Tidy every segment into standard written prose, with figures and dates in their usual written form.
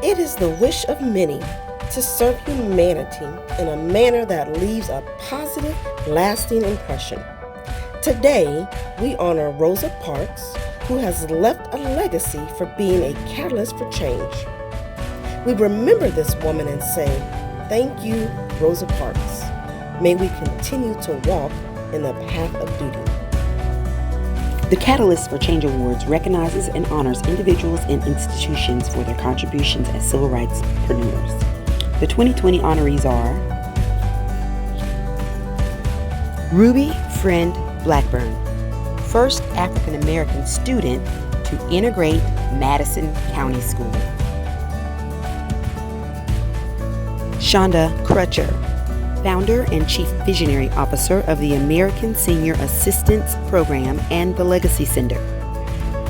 It is the wish of many to serve humanity in a manner that leaves a positive, lasting impression. Today, we honor Rosa Parks, who has left a legacy for being a catalyst for change. We remember this woman and say, thank you, Rosa Parks. May we continue to walk in the path of duty. The Catalyst for Change Awards recognizes and honors individuals and institutions for their contributions as civil rights preneurs. The 2020 honorees are Ruby Friend Blackburn, first African American student to integrate Madison County School. Shonda Crutcher, founder and chief visionary officer of the American Senior Assistance Program and the Legacy Center.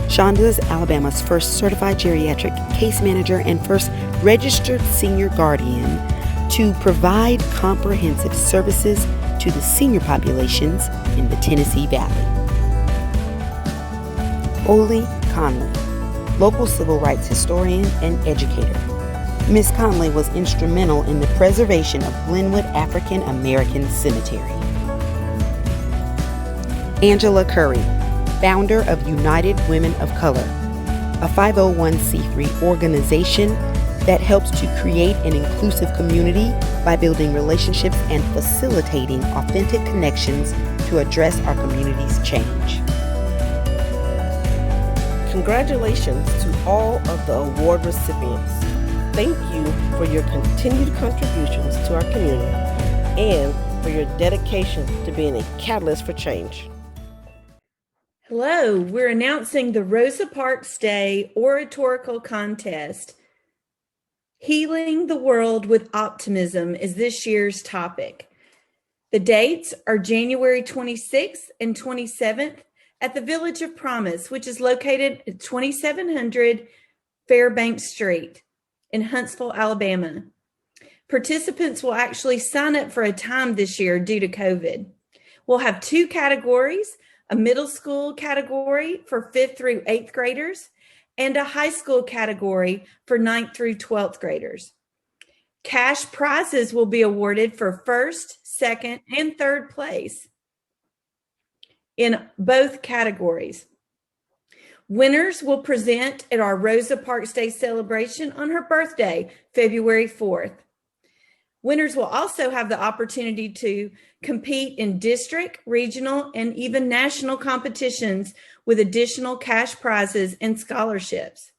Shonda is Alabama's first certified geriatric case manager and first registered senior guardian to provide comprehensive services to the senior populations in the Tennessee Valley. Ole Conley, local civil rights historian and educator. Ms. Conley was instrumental in the preservation of Glenwood African American Cemetery. Angela Curry, founder of United Women of Color, a 501c3 organization that helps to create an inclusive community by building relationships and facilitating authentic connections to address our community's change. Congratulations to all of the award recipients. Thank you for your continued contributions to our community and for your dedication to being a catalyst for change. Hello, we're announcing the Rosa Parks Day Oratorical Contest. Healing the World with Optimism is this year's topic. The dates are January 26th and 27th at the Village of Promise, which is located at 2700 Fairbanks Street in Huntsville, Alabama. Participants will actually sign up for a time this year due to COVID. We'll have two categories, a middle school category for 5th through 8th graders and a high school category for 9th through 12th graders. Cash prizes will be awarded for 1st, 2nd, and 3rd place in both categories. Winners will present at our Rosa Parks Day celebration on her birthday, February 4th. Winners will also have the opportunity to compete in district, regional, and even national competitions with additional cash prizes and scholarships.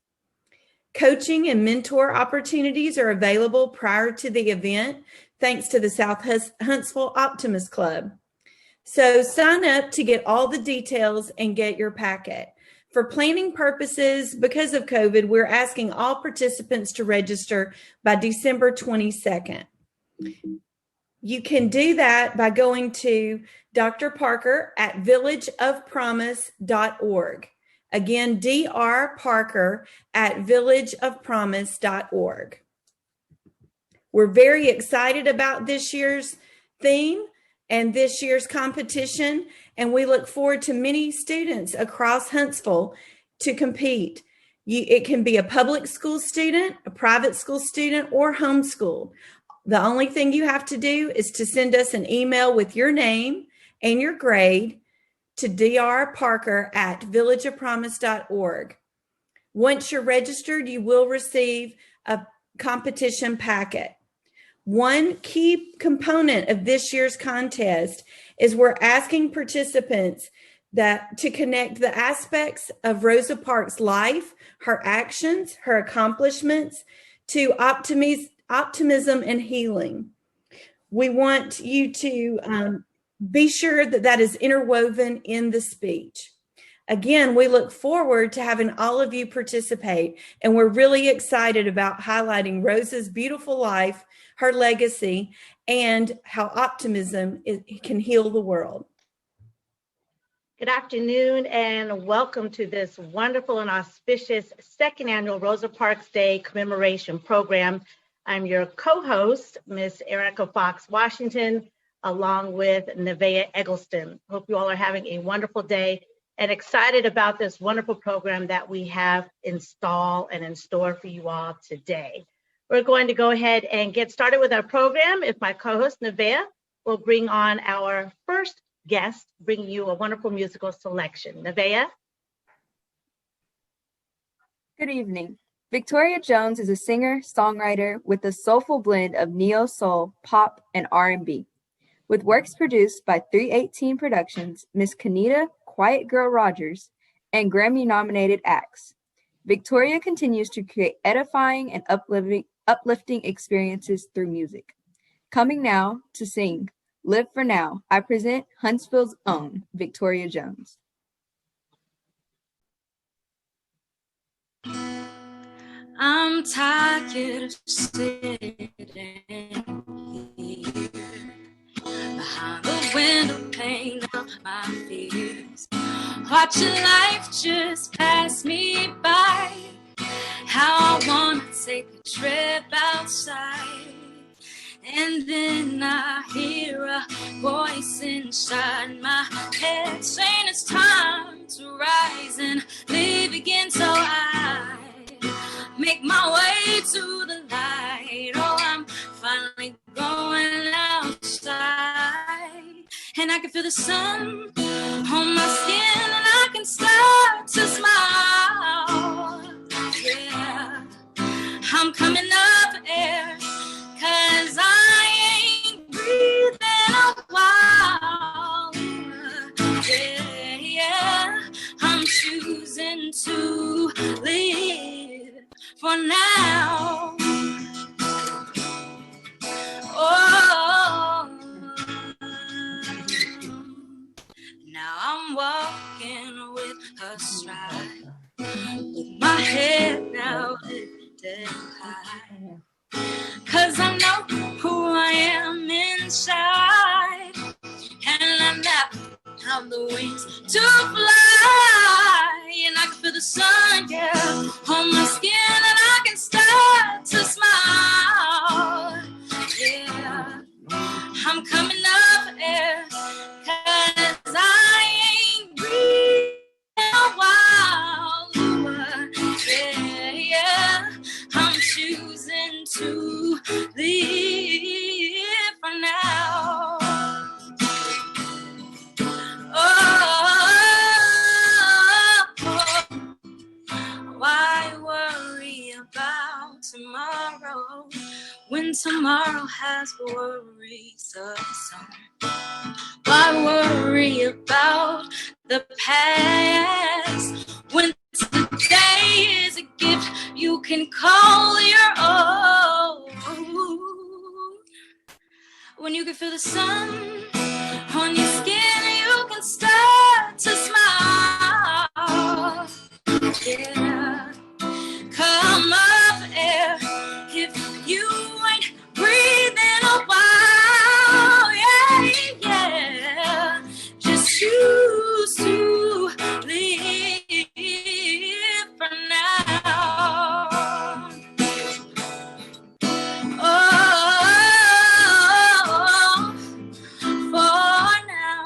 Coaching and mentor opportunities are available prior to the event, thanks to the South Huntsville Optimist Club. So sign up to get all the details and get your packet. For planning purposes, because of COVID, we're asking all participants to register by December 22nd. You can do that by going to Dr. Parker at villageofpromise.org. Again, Dr. Parker at villageofpromise.org. We're very excited about this year's theme and this year's competition, and we look forward to many students across Huntsville to compete. It can be a public school student, a private school student, or homeschooled. The only thing you have to do is to send us an email with your name and your grade to drparker@villageofpromise.org. Once you're registered, you will receive a competition packet. One key component of this year's contest is we're asking participants to connect the aspects of Rosa Parks' life, her actions, her accomplishments to optimism and healing. We want you to be sure that that is interwoven in the speech. Again, we look forward to having all of you participate, and we're really excited about highlighting Rosa's beautiful life, her legacy, and how optimism can heal the world. Good afternoon and welcome to this wonderful and auspicious second annual Rosa Parks Day Commemoration program. I'm your co-host, Miss Erica Fox Washington, along with Nevaeh Eggleston. Hope you all are having a wonderful day. and excited about this wonderful program that we have installed and in store for you all today. We're going to go ahead and get started with our program. If my co-host Nevaeh will bring on our first guest, bringing you a wonderful musical selection. Nevaeh? Good evening. Victoria Jones is a singer, songwriter with a soulful blend of neo-soul, pop, and R&B. With works produced by 318 Productions, Miss Kenita Quiet Girl Rogers, and Grammy-nominated acts, Victoria continues to create edifying and uplifting experiences through music. Coming now to sing Live for Now, I present Huntsville's own Victoria Jones. I'm tired of sitting here behind the window pane of my fears, watching life just pass me by. How I wanna take a trip outside, and then I hear a voice inside my head saying it's time to rise and live again. So I make my way to the light. Oh, I'm finally going outside, and I can feel the sun on my skin, and I can start to smile. Yeah, I'm coming up air, 'cause I ain't breathing a while. Yeah, yeah, I'm choosing to live for now. Oh, now I'm walking with a stride, with my head now lifted high, 'cause I know who I am inside, and I now have the wings to fly, and I can feel the sun, yeah, on my skin, and I can start to smile. Yeah, I'm coming up air, 'cause I ain't breathing a while. Yeah, yeah, I'm choosing to live for now. Why worry about tomorrow when tomorrow has worries of its own? Why worry about the past when today is a gift you can call your own? When you can feel the sun on your skin, you can start to smile. Yeah, come up air if you ain't breathing a while. Yeah, yeah, just choose to live for now. Oh, for now.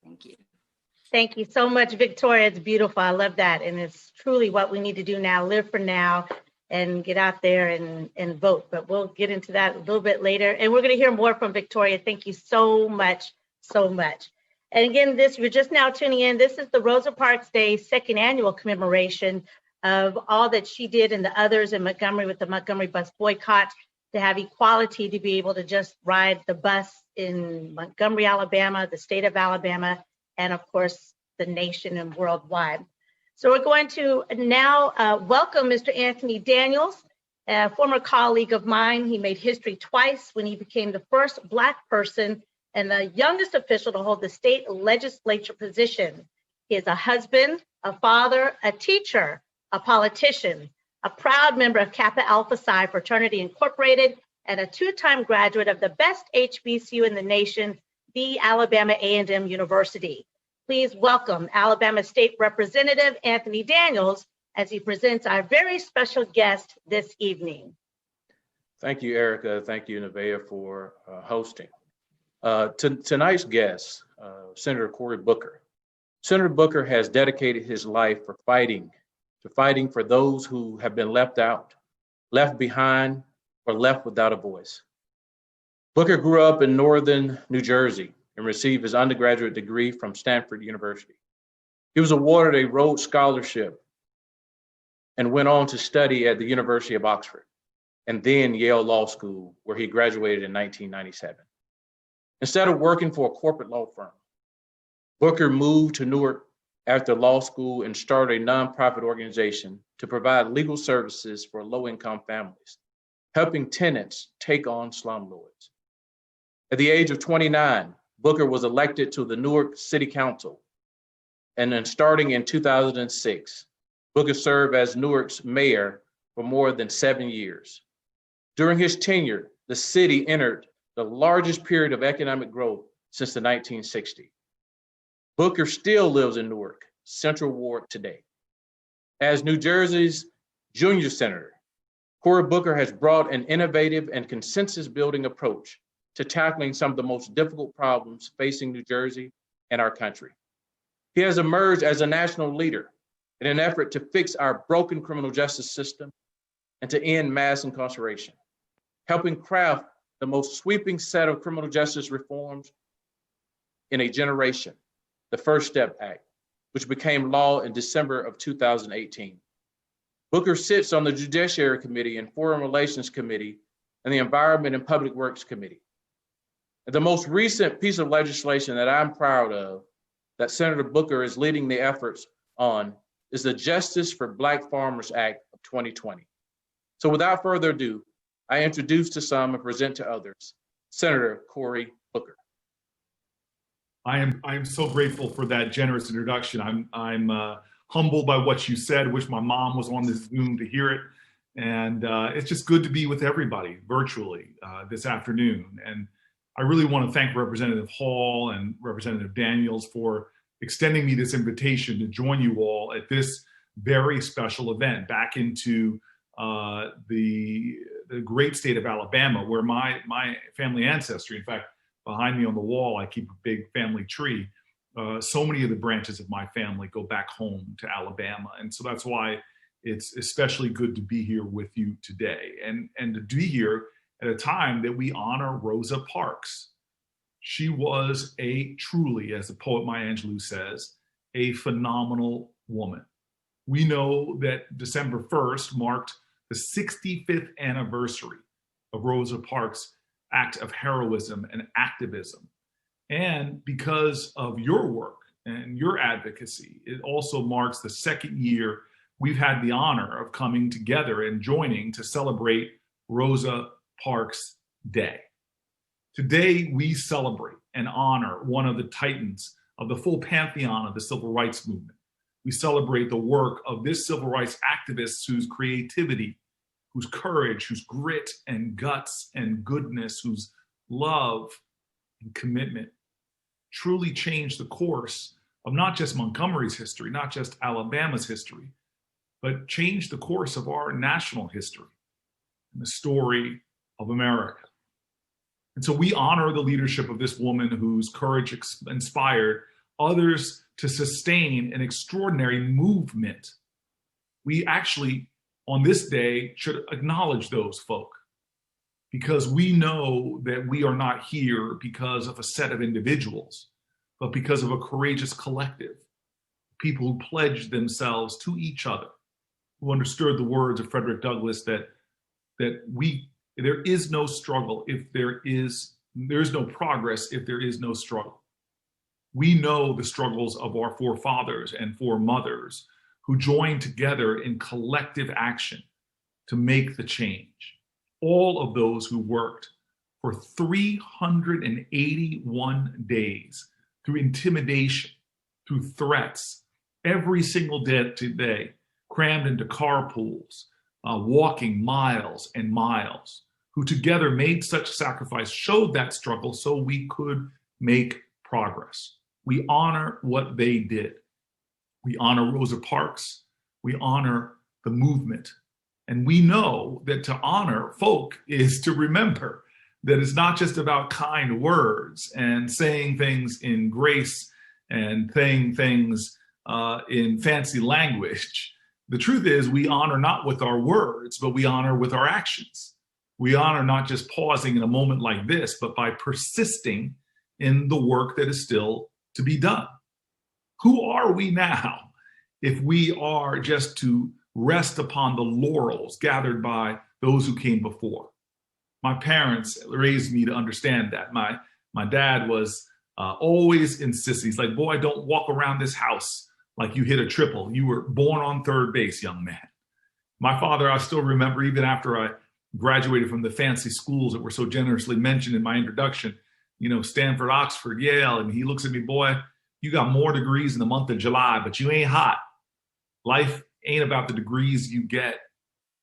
Thank you. Thank you so much, Victoria. It's beautiful. I love that. And it's truly what we need to do now, live for now and get out there and vote. But we'll get into that a little bit later. And we're going to hear more from Victoria. Thank you so much, so much. And again, you're just now tuning in. This is the Rosa Parks Day second annual commemoration of all that she did and the others in Montgomery with the Montgomery bus boycott, to have equality, to be able to just ride the bus in Montgomery, Alabama, the state of Alabama, and of course, the nation and worldwide. So we're going to now welcome Mr. Anthony Daniels, a former colleague of mine. He made history twice when he became the first Black person and the youngest official to hold the state legislature position. He is a husband, a father, a teacher, a politician, a proud member of Kappa Alpha Psi Fraternity Incorporated, and a two-time graduate of the best HBCU in the nation, the Alabama A&M University. Please welcome Alabama State Representative Anthony Daniels as he presents our very special guest this evening. Thank you, Erica. Thank you, Nevaeh, for hosting. Tonight's guest, Senator Cory Booker. Senator Booker has dedicated his life to fighting for those who have been left out, left behind, or left without a voice. Booker grew up in northern New Jersey and received his undergraduate degree from Stanford University. He was awarded a Rhodes Scholarship and went on to study at the University of Oxford and then Yale Law School, where he graduated in 1997. Instead of working for a corporate law firm, Booker moved to Newark after law school and started a nonprofit organization to provide legal services for low-income families, helping tenants take on slumlords. At the age of 29, Booker was elected to the Newark City Council, and then starting in 2006, Booker served as Newark's mayor for more than 7 years. During his tenure, the city entered the largest period of economic growth since the 1960s. Booker still lives in Newark, Central Ward today. As New Jersey's junior senator, Cory Booker has brought an innovative and consensus-building approach to tackling some of the most difficult problems facing New Jersey and our country. He has emerged as a national leader in an effort to fix our broken criminal justice system and to end mass incarceration, helping craft the most sweeping set of criminal justice reforms in a generation, the First Step Act, which became law in December of 2018. Booker sits on the Judiciary Committee and Foreign Relations Committee and the Environment and Public Works Committee. And the most recent piece of legislation that I'm proud of that Senator Booker is leading the efforts on is the Justice for Black Farmers Act of 2020. So without further ado, I introduce to some and present to others, Senator Cory Booker. I am so grateful for that generous introduction. I'm humbled by what you said. Wish my mom was on this Zoom to hear it. And it's just good to be with everybody virtually this afternoon. And I really want to thank Representative Hall and Representative Daniels for extending me this invitation to join you all at this very special event back into the great state of Alabama, where my family ancestry, in fact, behind me on the wall, I keep a big family tree. So many of the branches of my family go back home to Alabama. And so that's why it's especially good to be here with you today and to be here at a time that we honor Rosa Parks. She was truly, as the poet Maya Angelou says, a phenomenal woman. We know that December 1st marked the 65th anniversary of Rosa Parks' act of heroism and activism. And because of your work and your advocacy, it also marks the second year we've had the honor of coming together and joining to celebrate Rosa Parks Day. Today, we celebrate and honor one of the titans of the full pantheon of the civil rights movement. We celebrate the work of this civil rights activist whose creativity, whose courage, whose grit and guts and goodness, whose love and commitment truly changed the course of not just Montgomery's history, not just Alabama's history, but changed the course of our national history and the story of America. And so we honor the leadership of this woman whose courage inspired others to sustain an extraordinary movement. We actually, on this day, should acknowledge those folk, because we know that we are not here because of a set of individuals, but because of a courageous collective, people who pledged themselves to each other, who understood the words of Frederick Douglass that there is no struggle if there is no progress if there is no struggle. We know the struggles of our forefathers and foremothers who joined together in collective action to make the change. All of those who worked for 381 days through intimidation, through threats, every single day, crammed into carpools, walking miles and miles, who together made such sacrifice, showed that struggle so we could make progress. We honor what they did. We honor Rosa Parks. We honor the movement. And we know that to honor folk is to remember. that it's not just about kind words and saying things in grace and saying things in fancy language. The truth is, we honor not with our words, but we honor with our actions. We honor not just pausing in a moment like this, but by persisting in the work that is still to be done. Who are we now if we are just to rest upon the laurels gathered by those who came before? My parents raised me to understand that. My dad was always insisting. He's like, boy, don't walk around this house like you hit a triple. You were born on third base, young man. My father, I still remember, even after I graduated from the fancy schools that were so generously mentioned in my introduction, you know, Stanford, Oxford, Yale, and he looks at me, boy, you got more degrees in the month of July, but you ain't hot. Life ain't about the degrees you get.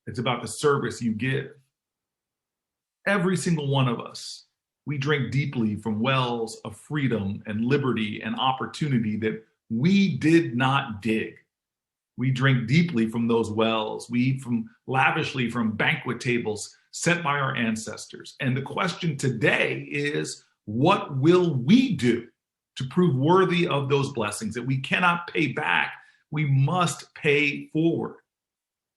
It's about the service you give. Every single one of us, we drink deeply from wells of freedom and liberty and opportunity that we did not dig. We drink deeply from those wells. We eat lavishly from banquet tables set by our ancestors. And the question today is, what will we do to prove worthy of those blessings that we cannot pay back? We must pay forward,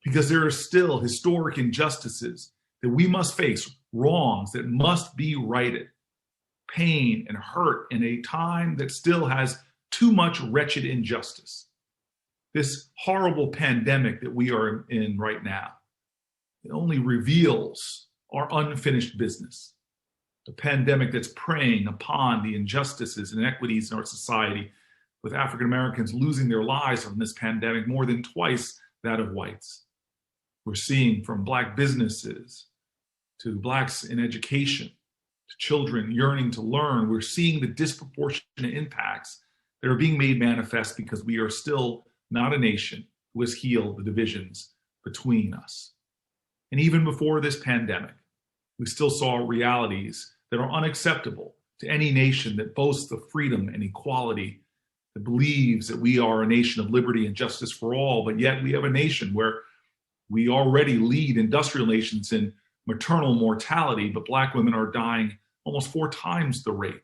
because there are still historic injustices that we must face, wrongs that must be righted, pain and hurt in a time that still has too much wretched injustice. This horrible pandemic that we are in right now, it only reveals our unfinished business. A pandemic that's preying upon the injustices and inequities in our society, with African Americans losing their lives from this pandemic more than twice that of whites. We're seeing from Black businesses to Blacks in education, to children yearning to learn, we're seeing the disproportionate impacts that are being made manifest because we are still not a nation who has healed the divisions between us. And even before this pandemic, we still saw realities that are unacceptable to any nation that boasts of freedom and equality, that believes that we are a nation of liberty and justice for all, but yet we have a nation where we already lead industrial nations in maternal mortality, but Black women are dying almost 4 times the rate.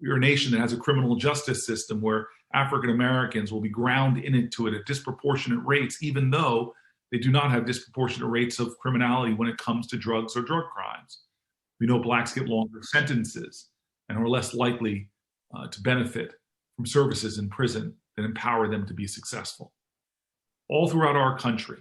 We are a nation that has a criminal justice system where African Americans will be ground into it at disproportionate rates, even though they do not have disproportionate rates of criminality when it comes to drugs or drug crimes. We know Blacks get longer sentences and are less likely to benefit from services in prison that empower them to be successful. All throughout our country,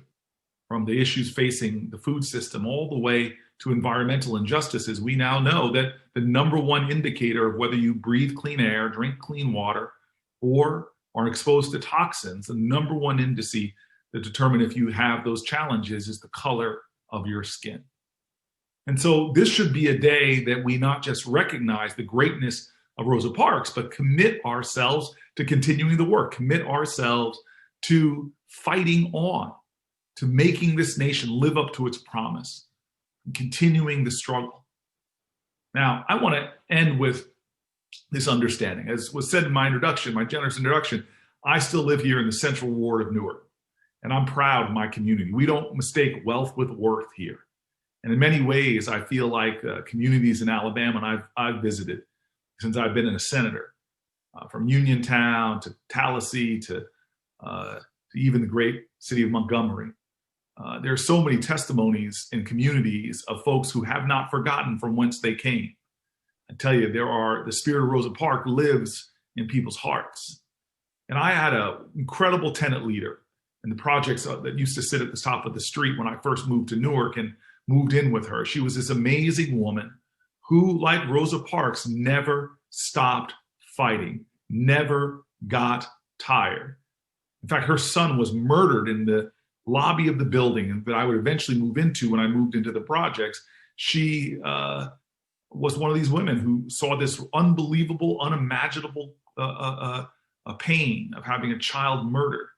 from the issues facing the food system all the way to environmental injustices, we now know that the #1 indicator of whether you breathe clean air, drink clean water, or are exposed to toxins, the #1 indice that determine if you have those challenges is the color of your skin. And so this should be a day that we not just recognize the greatness of Rosa Parks, but commit ourselves to continuing the work, commit ourselves to fighting on, to making this nation live up to its promise, and continuing the struggle. Now, I want to end with this understanding. As was said in my introduction, my generous introduction, I still live here in the Central Ward of Newark, and I'm proud of my community. We don't mistake wealth with worth here. And in many ways, I feel like communities in Alabama, and I've visited since I've been a senator, from Uniontown to Tallahassee to even the great city of Montgomery. There are so many testimonies in communities of folks who have not forgotten from whence they came. I tell you, the spirit of Rosa Parks lives in people's hearts. And I had an incredible tenant leader in the projects that used to sit at the top of the street when I first moved to Newark and moved in with her. She was this amazing woman who, like Rosa Parks, never stopped fighting, never got tired. In fact, her son was murdered in the lobby of the building that I would eventually move into when I moved into the projects. She was one of these women who saw this unbelievable, unimaginable pain of having a child murdered.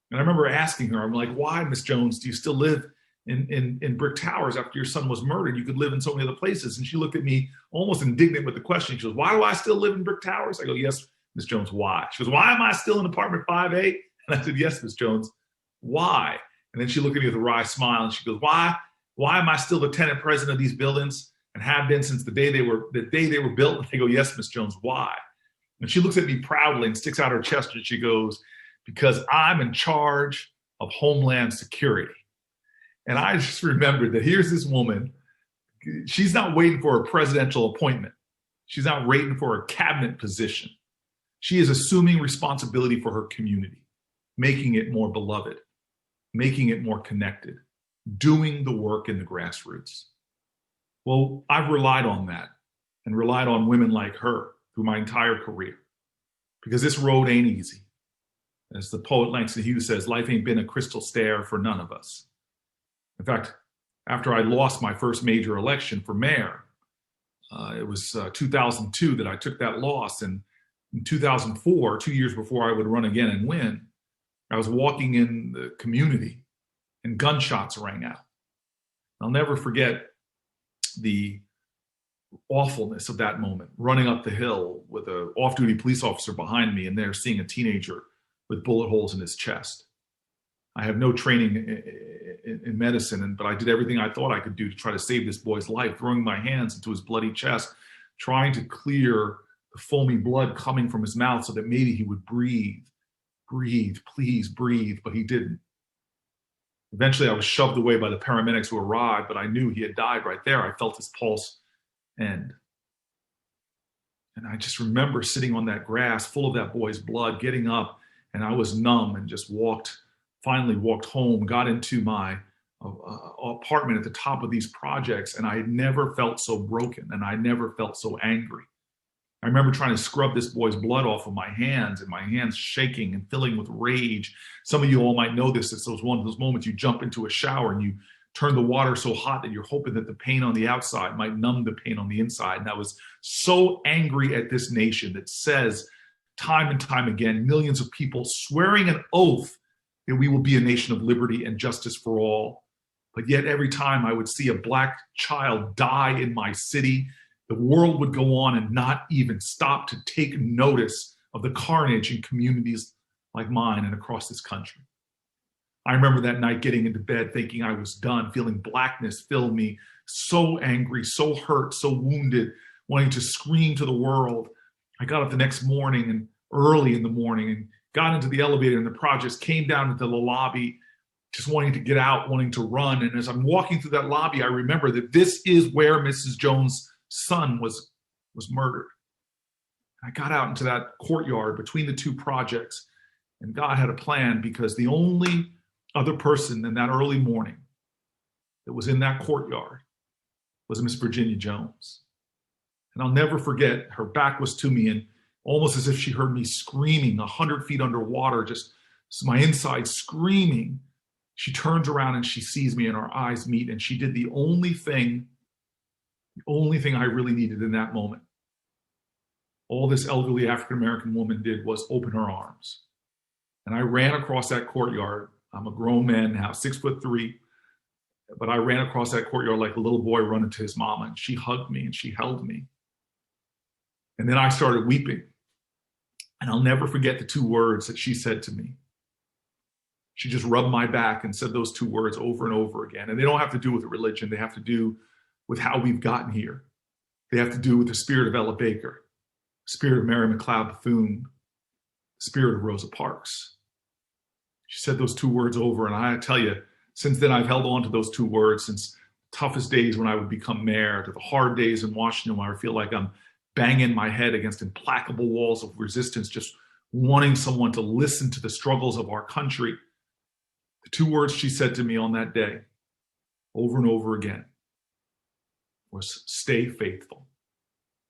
And I remember asking her, I'm like, why, Miss Jones, do you still live in Brick Towers after your son was murdered? You could live in so many other places. And she looked at me almost indignant with the question. She goes, why do I still live in Brick Towers? I go, yes, Miss Jones, why? She goes, why am I still in apartment 5A? And I said, yes, Miss Jones, why? And then she looked at me with a wry smile and she goes, why am I still the tenant president of these buildings? and have been since the day they were built. And they go, yes, Miss Jones, why? And she looks at me proudly and sticks out her chest and she goes, because I'm in charge of Homeland Security. And I just remembered that here's this woman. She's not waiting for a presidential appointment. She's not waiting for a cabinet position. She is assuming responsibility for her community, making it more beloved, making it more connected, doing the work in the grassroots. Well, I've relied on that and relied on women like her through my entire career, because this road ain't easy. As the poet Langston Hughes says, life ain't been a crystal stair for none of us. In fact, after I lost my first major election for mayor, it was 2002 that I took that loss. And in 2004, 2 years before I would run again and win, I was walking in the community and gunshots rang out. I'll never forget the awfulness of that moment, running up the hill with an off-duty police officer behind me and there seeing a teenager with bullet holes in his chest. I have no training in medicine, but I did everything I thought I could do to try to save this boy's life, throwing my hands into his bloody chest, trying to clear the foamy blood coming from his mouth so that maybe he would breathe. Breathe, please breathe, but he didn't. Eventually, I was shoved away by the paramedics who arrived, but I knew he had died right there. I felt his pulse end. And I just remember sitting on that grass full of that boy's blood, getting up, and I was numb and just finally walked home, got into my apartment at the top of these projects, and I had never felt so broken, and I never felt so angry. I remember trying to scrub this boy's blood off of my hands, and my hands shaking and filling with rage. Some of you all might know this. It's one of those moments you jump into a shower and you turn the water so hot that you're hoping that the pain on the outside might numb the pain on the inside. And I was so angry at this nation that says time and time again, millions of people swearing an oath that we will be a nation of liberty and justice for all. But yet every time I would see a Black child die in my city, the world would go on and not even stop to take notice of the carnage in communities like mine and across this country. I remember that night getting into bed thinking I was done, feeling blackness fill me, so angry, so hurt, so wounded, wanting to scream to the world. I got up the next morning and early in the morning and got into the elevator in the projects, came down into the lobby, just wanting to get out, wanting to run. And as I'm walking through that lobby, I remember that this is where Mrs. Jones' son was murdered. I got out into that courtyard between the two projects, and God had a plan, because the only other person in that early morning that was in that courtyard was Miss Virginia Jones. And I'll never forget, her back was to me, and almost as if she heard me screaming 100 feet underwater, just my inside screaming, she turns around and she sees me and our eyes meet, and she did the only thing I really needed in that moment. All this elderly African-American woman did was open her arms. And I ran across that courtyard. I'm a grown man now, 6'3", but I ran across that courtyard like a little boy running to his mama, and she hugged me and she held me. And then I started weeping. And I'll never forget the two words that she said to me. She just rubbed my back and said those two words over and over again. And they don't have to do with religion. They have to do with how we've gotten here. They have to do with the spirit of Ella Baker, the spirit of Mary McLeod Bethune, the spirit of Rosa Parks. She said those two words over, and I tell you, since then I've held on to those two words, since the toughest days when I would become mayor, to the hard days in Washington where I feel like I'm banging my head against implacable walls of resistance, just wanting someone to listen to the struggles of our country. The two words she said to me on that day, over and over again, was stay faithful,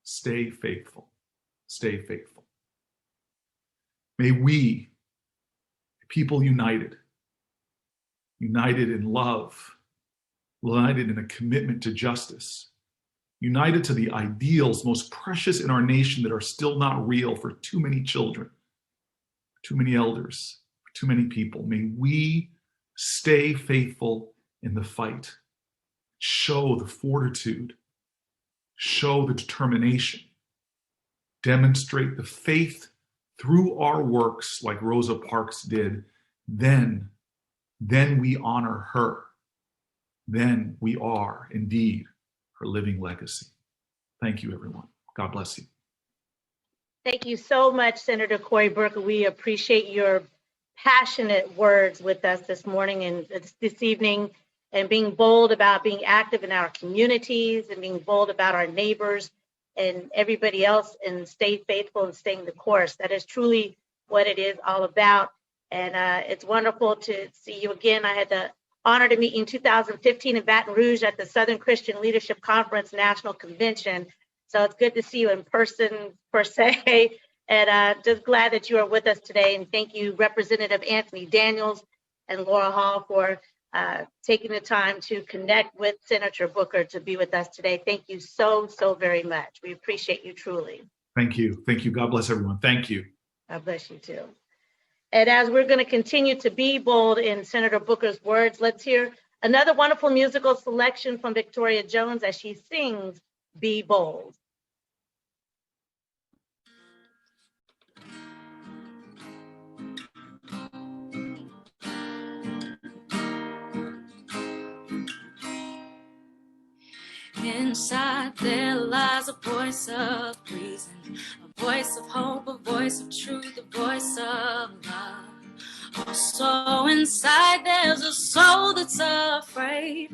stay faithful, stay faithful. May we, people united in love, united in a commitment to justice, united to the ideals most precious in our nation that are still not real for too many children, too many elders, too many people. May we stay faithful in the fight. Show the fortitude, show the determination, demonstrate the faith through our works like Rosa Parks did. Then we honor her. Then we are indeed her living legacy. Thank you, everyone. God bless you. Thank you so much, Senator Cory Booker. We appreciate your passionate words with us this morning and this evening, and being bold about being active in our communities and being bold about our neighbors and everybody else, and stay faithful and staying the course. That is truly what it is all about. And it's wonderful to see you again. I had the honor to meet you in 2015 in Baton Rouge at the Southern Christian Leadership Conference National Convention. So it's good to see you in person, per se, and just glad that you are with us today. And thank you, Representative Anthony Daniels and Laura Hall, for taking the time to connect with Senator Booker to be with us today. Thank you so, so very much. We appreciate you truly. Thank you. Thank you. God bless everyone. Thank you. God bless you too. And as we're going to continue to be bold in Senator Booker's words, let's hear another wonderful musical selection from Victoria Jones as she sings Be Bold. Inside there lies a voice of reason, a voice of hope, a voice of truth, a voice of love. Also inside there's a soul that's afraid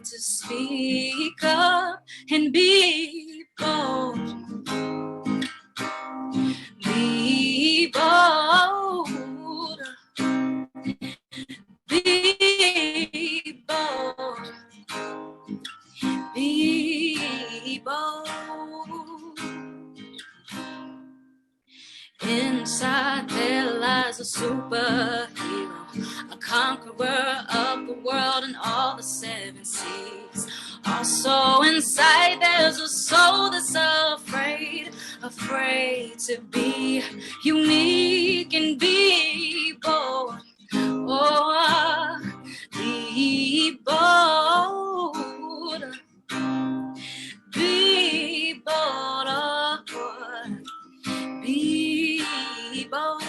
to speak up and be bold. Be bold. Be bold. Be bold. Inside there lies a superhero, a conqueror of the world and all the seven seas. Also inside there's a soul that's afraid to be unique and be bold. Oh, be bold. Be bold, oh, be bold.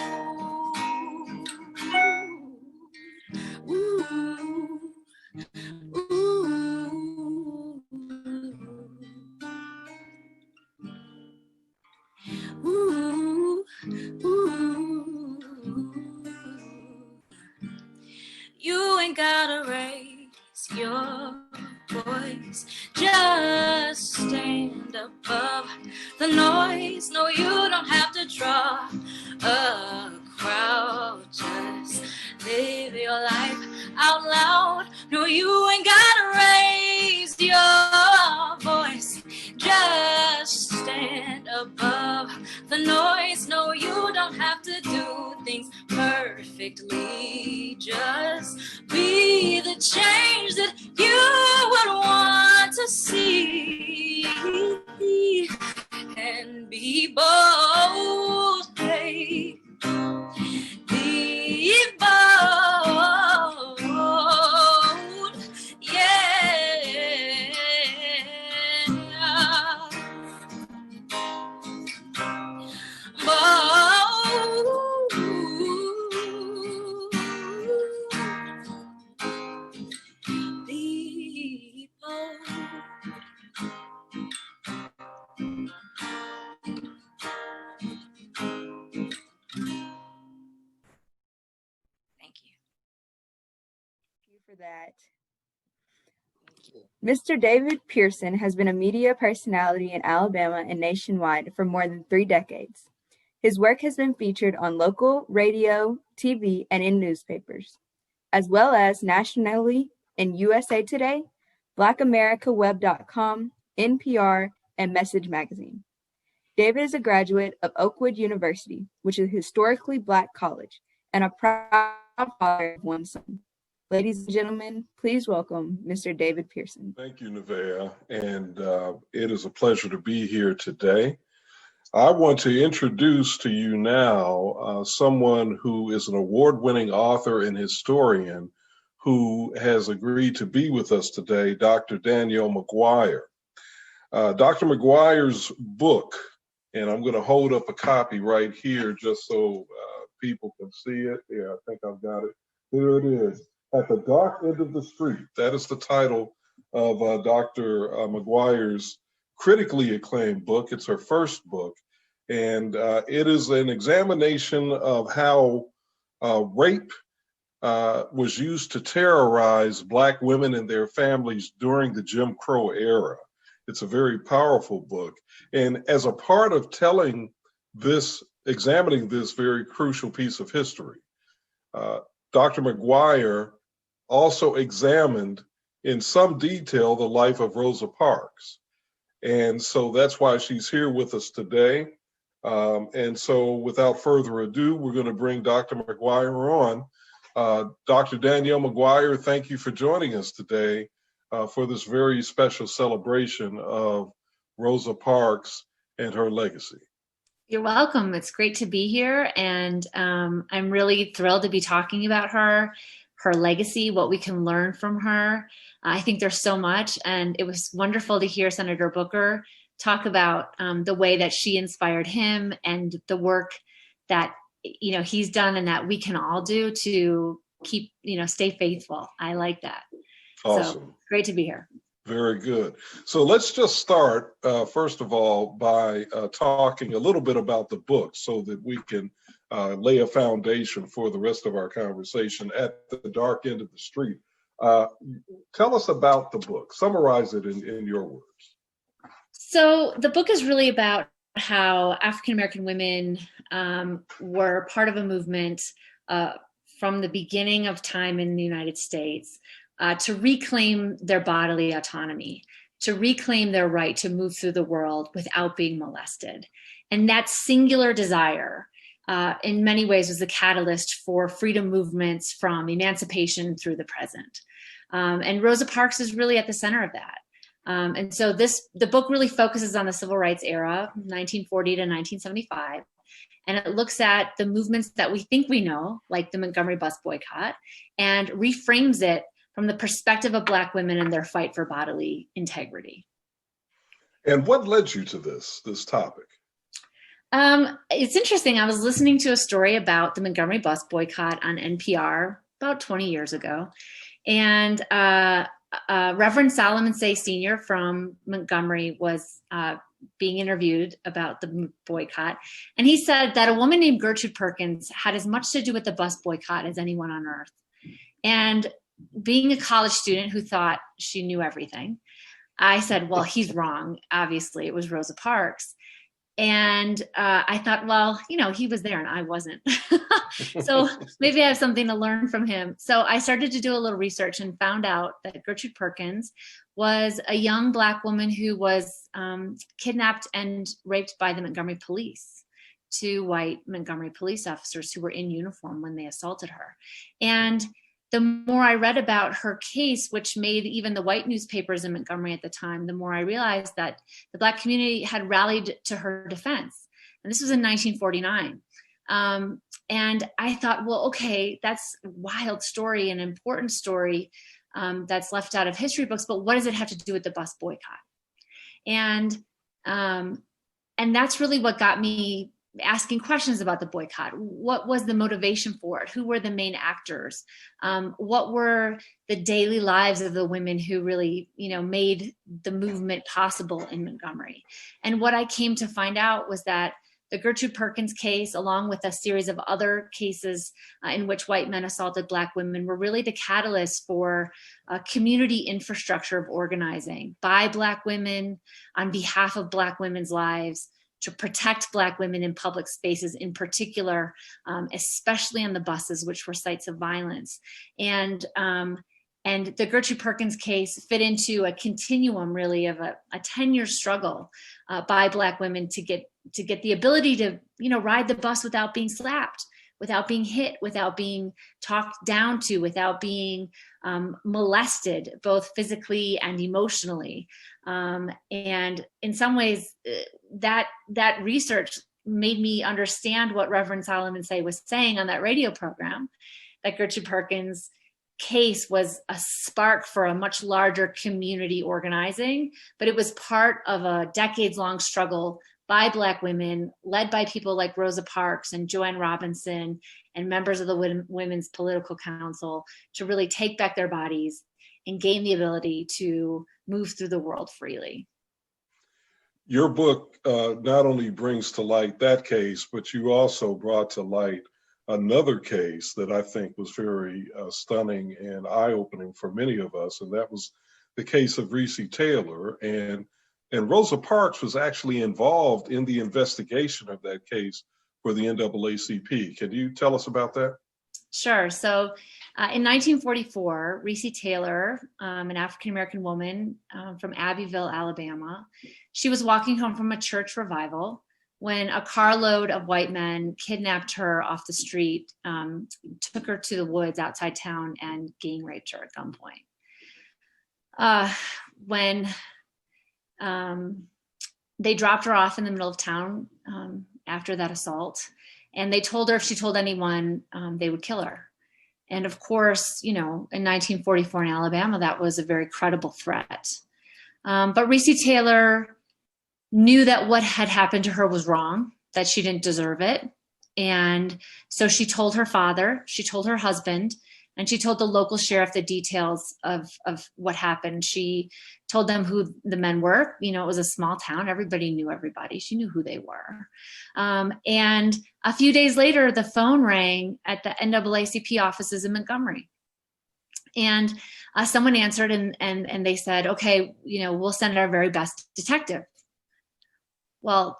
Ooh, ooh, ooh, ooh. You ain't gotta raise your voice, just stand above the noise. No, you don't have to draw a crowd, just live your life out loud. No, you ain't gotta raise your voice, just stand above the noise. No, you don't have to do things perfectly, just be the change that you would want to see, and be bold, hey. Be bold, yeah. Bold. Be bold. For that. Mr. David Pearson has been a media personality in Alabama and nationwide for more than 3 decades. His work has been featured on local radio, TV, and in newspapers, as well as nationally in USA Today, BlackAmericaWeb.com, NPR, and Message Magazine. David is a graduate of Oakwood University, which is a historically Black college, and a proud father of 1 son. Ladies and gentlemen, please welcome Mr. David Pearson. Thank you, Nevaeh, and it is a pleasure to be here today. I want to introduce to you now someone who is an award-winning author and historian who has agreed to be with us today, Dr. Danielle McGuire. Dr. McGuire's book, and I'm going to hold up a copy right here just so people can see it. Yeah, I think I've got it. Here it is. At the Dark End of the Street. That is the title of Dr. McGuire's critically acclaimed book. It's her first book, and it is an examination of how rape was used to terrorize Black women and their families during the Jim Crow era. It's a very powerful book. And as a part of examining this very crucial piece of history, Dr. McGuire also examined in some detail the life of Rosa Parks. And so that's why she's here with us today. And so without further ado, we're going to bring Dr. McGuire on. Dr. Danielle McGuire, thank you for joining us today for this very special celebration of Rosa Parks and her legacy. You're welcome. It's great to be here. And I'm really thrilled to be talking about her legacy, what we can learn from her. I think there's so much. And it was wonderful to hear Senator Booker talk about the way that she inspired him and the work that he's done and that we can all do to keep, stay faithful. I like that. Awesome. So great to be here. Very good. So let's just start, first of all, by talking a little bit about the book so that we can lay a foundation for the rest of our conversation at the dark end of the street. Tell us about the book. Summarize it in your words. So the book is really about how African-American women were part of a movement from the beginning of time in the United States to reclaim their bodily autonomy, to reclaim their right to move through the world without being molested. And that singular desire, in many ways, was the catalyst for freedom movements from emancipation through the present. And Rosa Parks is really at the center of that. And so the book really focuses on the civil rights era, 1940 to 1975. And it looks at the movements that we think we know, like the Montgomery bus boycott, and reframes it from the perspective of Black women and their fight for bodily integrity. And what led you to this topic? It's interesting. I was listening to a story about the Montgomery bus boycott on NPR about 20 years ago. And Reverend Solomon Say Sr. from Montgomery was being interviewed about the boycott. And he said that a woman named Gertrude Perkins had as much to do with the bus boycott as anyone on earth. And being a college student who thought she knew everything, I said, well, he's wrong. Obviously, it was Rosa Parks. And I thought, well, he was there and I wasn't. So maybe I have something to learn from him. So I started to do a little research and found out that Gertrude Perkins was a young Black woman who was kidnapped and raped by the Montgomery police, 2 white Montgomery police officers who were in uniform when they assaulted her. And the more I read about her case, which made even the white newspapers in Montgomery at the time, the more I realized that the Black community had rallied to her defense. And this was in 1949. And I thought, well, okay, that's a wild story, an important story that's left out of history books, but what does it have to do with the bus boycott? And that's really what got me asking questions about the boycott. What was the motivation for it? Who were the main actors? What were the daily lives of the women who really, made the movement possible in Montgomery? And what I came to find out was that the Gertrude Perkins case, along with a series of other cases in which white men assaulted Black women, were really the catalyst for community infrastructure of organizing by Black women on behalf of Black women's lives, to protect Black women in public spaces in particular, especially on the buses, which were sites of violence. And the Gertrude Perkins case fit into a continuum really of a 10-year struggle by Black women to get the ability to, ride the bus without being slapped, without being hit, without being talked down to, without being molested, both physically and emotionally. And in some ways, that research made me understand what Reverend Solomon Say was saying on that radio program, that Gertrude Perkins' case was a spark for a much larger community organizing, but it was part of a decades-long struggle by Black women, led by people like Rosa Parks and Joanne Robinson and members of the Women's Political Council, to really take back their bodies and gain the ability to move through the world freely. Your book not only brings to light that case, but you also brought to light another case that I think was very stunning and eye-opening for many of us, and that was the case of Recy Taylor. And Rosa Parks was actually involved in the investigation of that case for the NAACP. Can you tell us about that? Sure. So in 1944, Recy Taylor, an African-American woman from Abbeville, Alabama, she was walking home from a church revival when a carload of white men kidnapped her off the street, took her to the woods outside town, and gang raped her at gunpoint. When they dropped her off in the middle of town after that assault, and they told her if she told anyone, they would kill her. And of course, in 1944 in Alabama, that was a very credible threat. But Recy Taylor knew that what had happened to her was wrong, that she didn't deserve it. And so she told her father, she told her husband, and she told the local sheriff the details of what happened. She told them who the men were. It was a small town. Everybody knew everybody. She knew who they were. And a few days later, the phone rang at the NAACP offices in Montgomery. And someone answered and they said, okay, we'll send our very best detective. Well,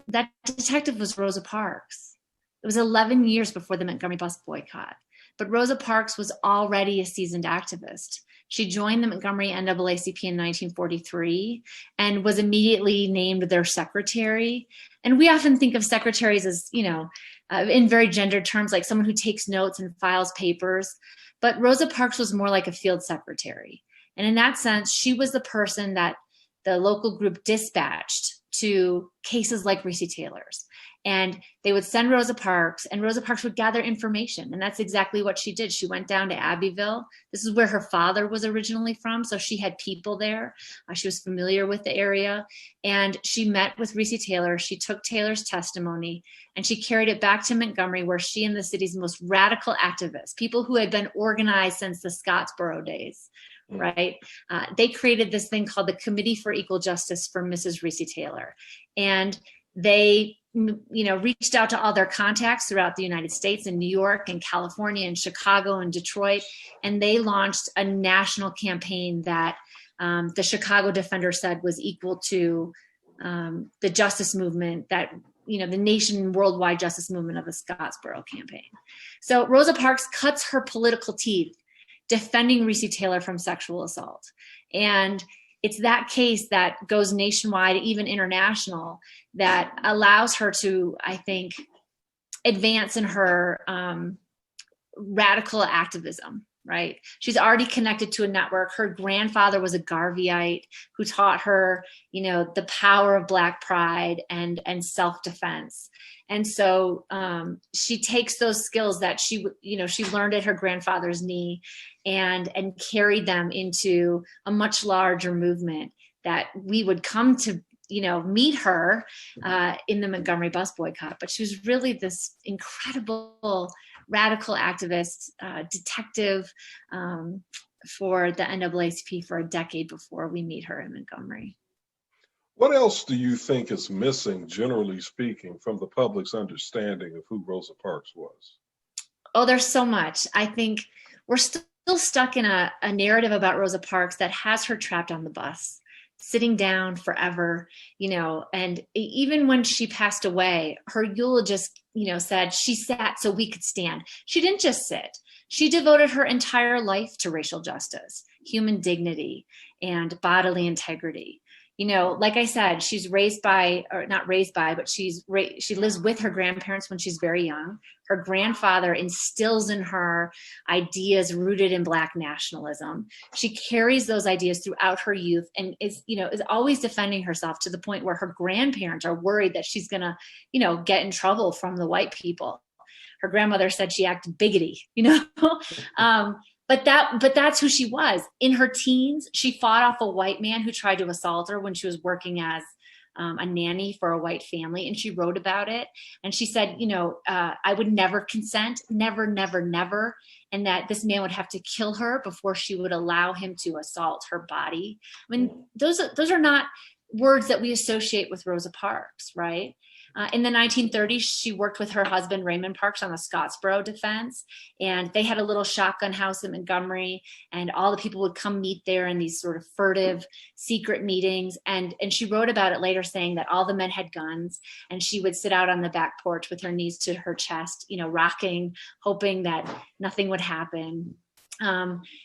that detective was Rosa Parks. It was 11 years before the Montgomery bus boycott. But Rosa Parks was already a seasoned activist. She joined the Montgomery NAACP in 1943 and was immediately named their secretary. And we often think of secretaries as, in very gendered terms, like someone who takes notes and files papers. But Rosa Parks was more like a field secretary. And in that sense, she was the person that the local group dispatched to cases like Recy Taylor's. And they would send Rosa Parks, and Rosa Parks would gather information. And that's exactly what she did. She went down to Abbeville. This is where her father was originally from. So she had people there. She was familiar with the area. And she met with Recy Taylor. She took Taylor's testimony and she carried it back to Montgomery, where she and the city's most radical activists, people who had been organized since the Scottsboro days, right? They created this thing called the Committee for Equal Justice for Mrs. Recy Taylor. And they reached out to all their contacts throughout the United States, in New York and California and Chicago and Detroit. And they launched a national campaign that the Chicago Defender said was equal to the justice movement that, the nation worldwide justice movement of the Scottsboro campaign. So Rosa Parks cuts her political teeth defending Recy Taylor from sexual assault. And it's that case that goes nationwide, even international, that allows her to, I think, advance in her radical activism, right? She's already connected to a network. Her grandfather was a Garveyite who taught her, the power of Black pride and self-defense. And so she takes those skills that she learned at her grandfather's knee and carried them into a much larger movement that we would come to, meet her in the Montgomery bus boycott. But she was really this incredible radical activist, detective for the NAACP for a decade before we meet her in Montgomery. What else do you think is missing, generally speaking, from the public's understanding of who Rosa Parks was? Oh, there's so much. I think we're still stuck in a narrative about Rosa Parks that has her trapped on the bus, sitting down forever, and even when she passed away, her eulogist, said she sat so we could stand. She didn't just sit. She devoted her entire life to racial justice, human dignity, and bodily integrity. Like I said, she's she lives with her grandparents when she's very young. Her grandfather instills in her ideas rooted in Black nationalism. She carries those ideas throughout her youth and is always defending herself, to the point where her grandparents are worried that she's gonna, get in trouble from the white people. Her grandmother said she acted biggity, But that's who she was. In her teens, she fought off a white man who tried to assault her when she was working as a nanny for a white family, and she wrote about it. And she said, I would never consent, never, never, never, and that this man would have to kill her before she would allow him to assault her body. I mean, those are not words that we associate with Rosa Parks, right? In the 1930s, she worked with her husband, Raymond Parks, on the Scottsboro defense. And they had a little shotgun house in Montgomery, and all the people would come meet there in these sort of furtive, secret meetings. And she wrote about it later, saying that all the men had guns, and she would sit out on the back porch with her knees to her chest, rocking, hoping that nothing would happen.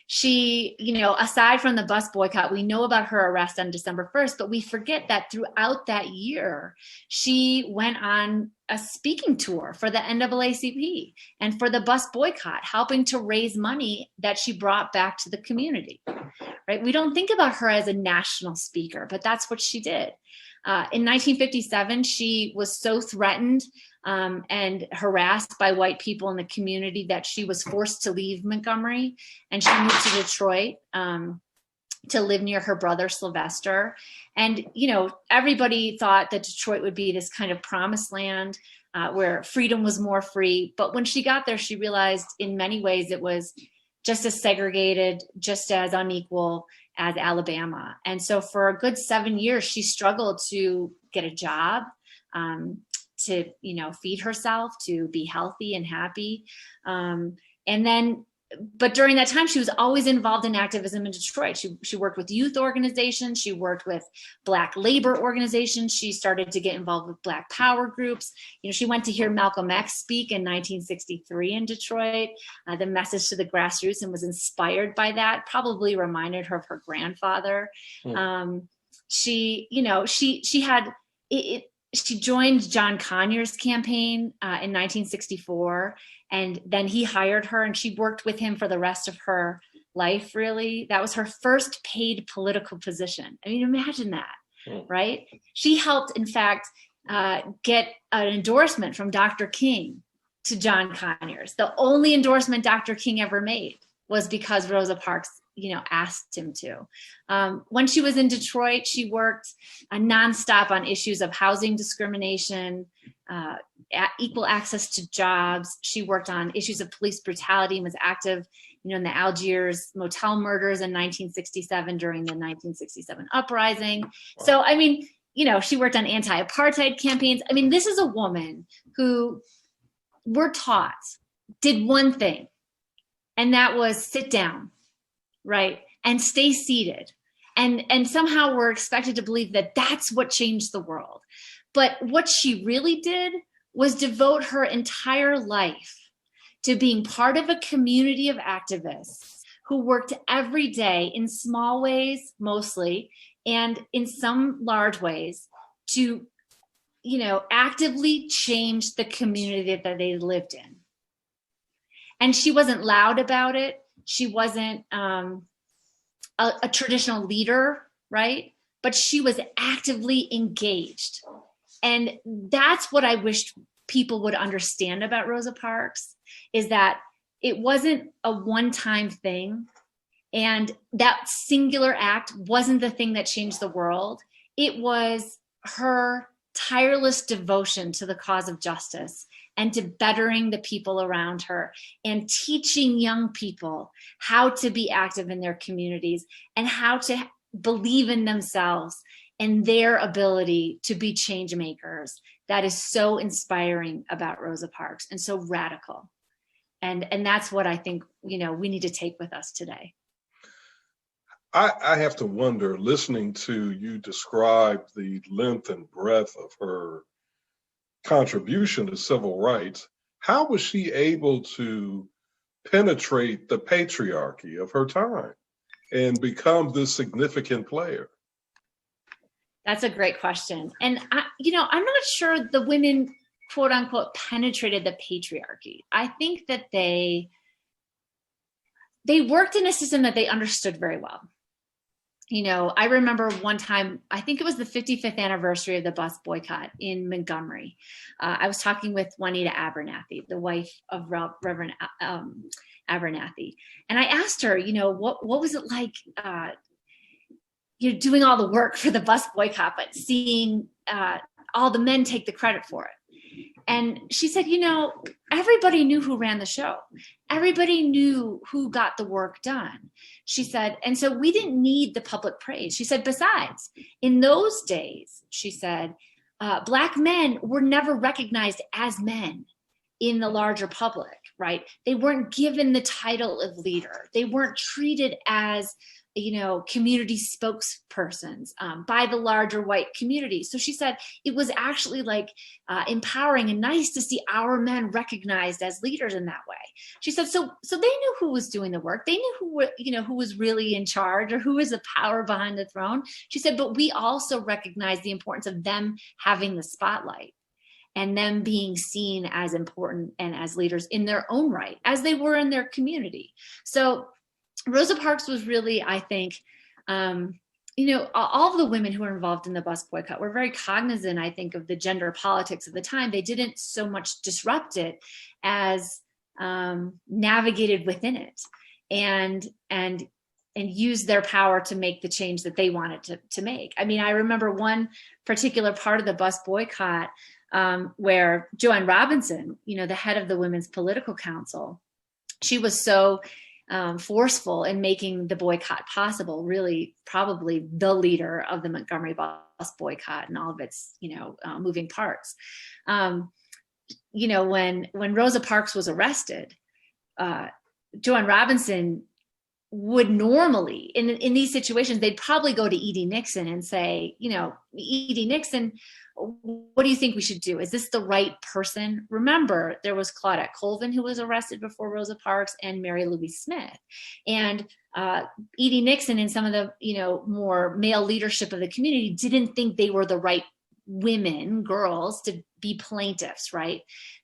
She, aside from the bus boycott, we know about her arrest on December 1st, but we forget that throughout that year, she went on a speaking tour for the NAACP and for the bus boycott, helping to raise money that she brought back to the community, right? We don't think about her as a national speaker, but that's what she did. In 1957, she was so threatened and harassed by white people in the community that she was forced to leave Montgomery, and she moved to Detroit to live near her brother Sylvester. And everybody thought that Detroit would be this kind of promised land where freedom was more free. But when she got there, she realized in many ways it was just as segregated, just as unequal as Alabama. And so for a good 7 years, she struggled to get a job, to feed herself, to be healthy and happy. But during that time, she was always involved in activism in Detroit. She worked with youth organizations. She worked with Black labor organizations. She started to get involved with Black power groups. She went to hear Malcolm X speak in 1963 in Detroit, the message to the grassroots, and was inspired by that, probably reminded her of her grandfather. She joined John Conyers' campaign in 1964, and then he hired her, and she worked with him for the rest of her life, really. That was her first paid political position. I mean, imagine that, right? She helped, in fact, get an endorsement from Dr. King to John Conyers. The only endorsement Dr. King ever made was because Rosa Parks asked him to. When she was in Detroit, she worked nonstop on issues of housing discrimination, equal access to jobs. She worked on issues of police brutality and was active, in the Algiers motel murders in 1967 during the 1967 uprising. Wow. So, I mean, she worked on anti-apartheid campaigns. I mean, this is a woman who, we're taught, did one thing, and that was sit down, right? And stay seated. And somehow we're expected to believe that that's what changed the world. But what she really did was devote her entire life to being part of a community of activists who worked every day in small ways, mostly, and in some large ways to, actively change the community that they lived in. And she wasn't loud about it. She wasn't a traditional leader, right? But she was actively engaged. And that's what I wish people would understand about Rosa Parks, is that it wasn't a one-time thing. And that singular act wasn't the thing that changed the world. It was her tireless devotion to the cause of justice and to bettering the people around her and teaching young people how to be active in their communities and how to believe in themselves and their ability to be change makers. That is so inspiring about Rosa Parks and so radical. And that's what I think, we need to take with us today. I have to wonder, listening to you describe the length and breadth of her contribution to civil rights, how was she able to penetrate the patriarchy of her time and become this significant player? That's a great question. And I'm not sure the women, quote unquote, penetrated the patriarchy. I think that they worked in a system that they understood very well. I remember one time, I think it was the 55th anniversary of the bus boycott in Montgomery. I was talking with Juanita Abernathy, the wife of Reverend Abernathy. And I asked her, what was it like, you're doing all the work for the bus boycott, but seeing all the men take the credit for it. And she said, everybody knew who ran the show. Everybody knew who got the work done. She said, and so we didn't need the public praise. She said, besides, in those days, she said, Black men were never recognized as men in the larger public, right? They weren't given the title of leader. They weren't treated as community spokespersons by the larger white community. So she said it was actually like empowering and nice to see our men recognized as leaders in that way. She said, so they knew who was doing the work. They knew who was really in charge or who was the power behind the throne. She said, but we also recognize the importance of them having the spotlight and them being seen as important and as leaders in their own right, as they were in their community. So Rosa Parks was really, I think, all of the women who were involved in the bus boycott were very cognizant, I think, of the gender politics of the time. They didn't so much disrupt it as navigated within it and used their power to make the change that they wanted to make. I mean, I remember one particular part of the bus boycott where Joanne Robinson, the head of the Women's Political Council, she was so forceful in making the boycott possible, really probably the leader of the Montgomery bus boycott and all of its, moving parts. When Rosa Parks was arrested, Joanne Robinson would normally, in these situations, they'd probably go to Edie Nixon and say, Edie Nixon, what do you think we should do? Is this the right person? Remember, there was Claudette Colvin who was arrested before Rosa Parks and Mary Louise Smith. And Edie Nixon and some of the, more male leadership of the community didn't think they were the right women, girls, to be plaintiffs, right?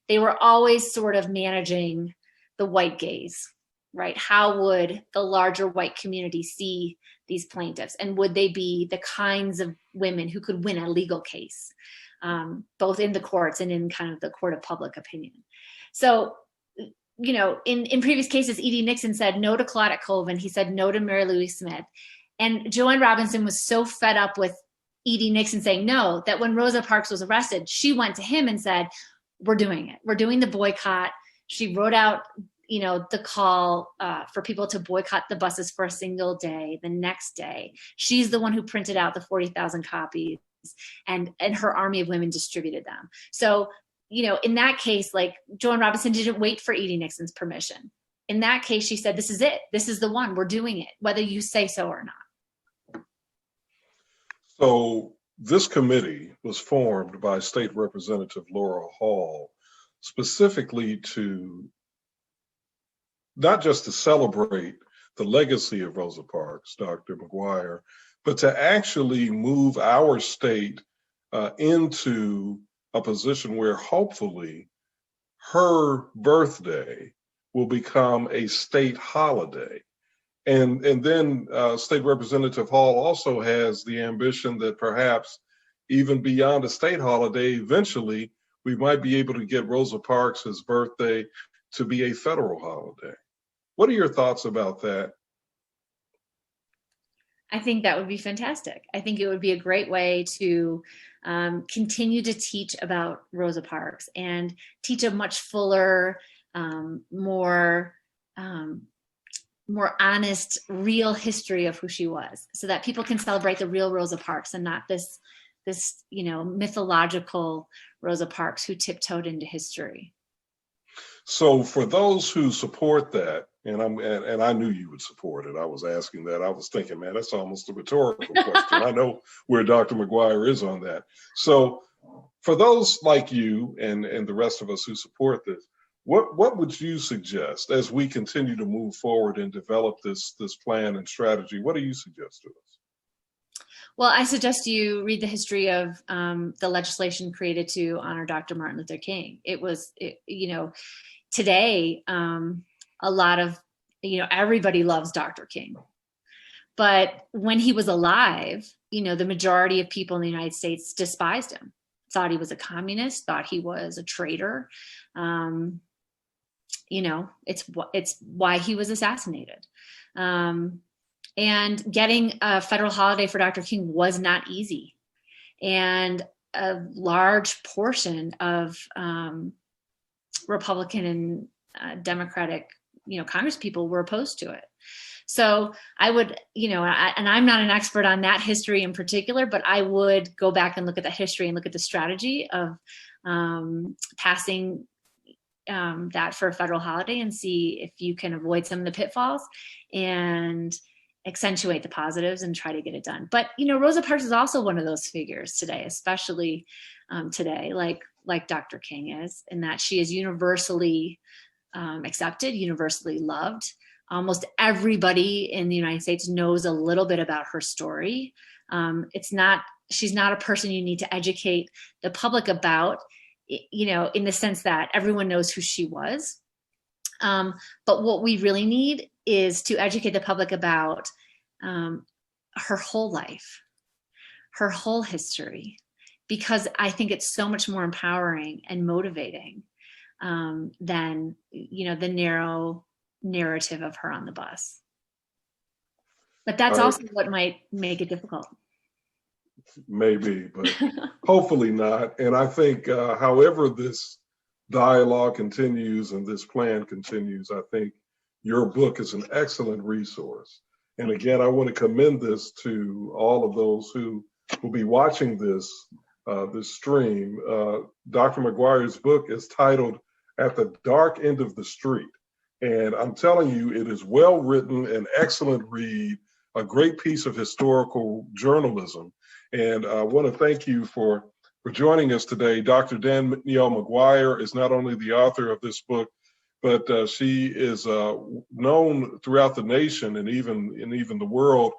They were always sort of managing the white gaze, right? How would the larger white community see these plaintiffs? And would they be the kinds of women who could win a legal case, both in the courts and in kind of the court of public opinion? So, in previous cases, Edie Nixon said no to Claudette Colvin. He said no to Mary Louise Smith. And Joanne Robinson was so fed up with Edie Nixon saying no, that when Rosa Parks was arrested, she went to him and said, we're doing it. We're doing the boycott. She wrote out the call for people to boycott the buses for a single day. The next day, she's the one who printed out the 40,000 copies and her army of women distributed them. So, in that case, like Joanne Robinson didn't wait for Edie Nixon's permission. In that case, she said, this is it. This is the one. We're doing it, whether you say so or not. So this committee was formed by State Representative Laura Hall, specifically to not just to celebrate the legacy of Rosa Parks, Dr. McGuire, but to actually move our state into a position where hopefully her birthday will become a state holiday. And then State Representative Hall also has the ambition that perhaps even beyond a state holiday, eventually we might be able to get Rosa Parks' birthday to be a federal holiday. What are your thoughts about that? I think that would be fantastic. I think it would be a great way to continue to teach about Rosa Parks and teach a much fuller, more honest, real history of who she was, so that people can celebrate the real Rosa Parks and not this mythological Rosa Parks who tiptoed into history. So for those who support that, and I knew you would support it. I was asking that. I was thinking, man, that's almost a rhetorical question. I know where Dr. McGuire is on that. So for those like you and the rest of us who support this, what would you suggest as we continue to move forward and develop this plan and strategy? What do you suggest to us? Well, I suggest you read the history of the legislation created to honor Dr. Martin Luther King. Today, a lot of, everybody loves Dr. King. But when he was alive, the majority of people in the United States despised him, thought he was a communist, thought he was a traitor. It's why he was assassinated. And getting a federal holiday for Dr. King was not easy. And a large portion of Republican and Democratic, Congress people were opposed to it. So I would, and I'm not an expert on that history in particular, but I would go back and look at the history and look at the strategy of passing that for a federal holiday and see if you can avoid some of the pitfalls and accentuate the positives and try to get it done. But, Rosa Parks is also one of those figures today, especially today, like Dr. King is, in that she is universally accepted, universally loved. Almost everybody in the United States knows a little bit about her story. She's not a person you need to educate the public about, in the sense that everyone knows who she was. But what we really need is to educate the public about her whole life, her whole history, because I think it's so much more empowering and motivating than, the narrow narrative of her on the bus. But that's also what might make it difficult. Maybe, but hopefully not. And I think however this dialogue continues and this plan continues, I think your book is an excellent resource. And again, I want to commend this to all of those who will be watching this stream. Dr. McGuire's book is titled At the Dark End of the Street. And I'm telling you, it is well written, an excellent read, a great piece of historical journalism. And I want to thank you for joining us today. Dr. Danielle McGuire is not only the author of this book, but she is known throughout the nation and even the world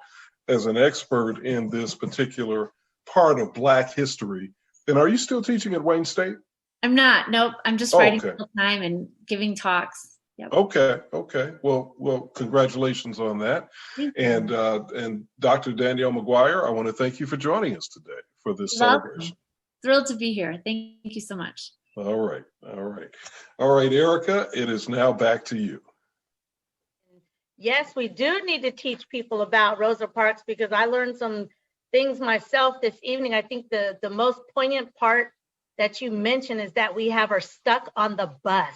as an expert in this particular part of Black history. And are you still teaching at Wayne State? I'm not. Nope. I'm just writing full time and giving talks. Yep. Okay. Well, congratulations on that. And Dr. Danielle McGuire, I want to thank you for joining us today for this celebration. Thrilled to be here. Thank you so much. All right, Erica, it is now back to you. Yes, we do need to teach people about Rosa Parks, because I learned some things myself this evening. I think the most poignant part that you mentioned is that we have her stuck on the bus.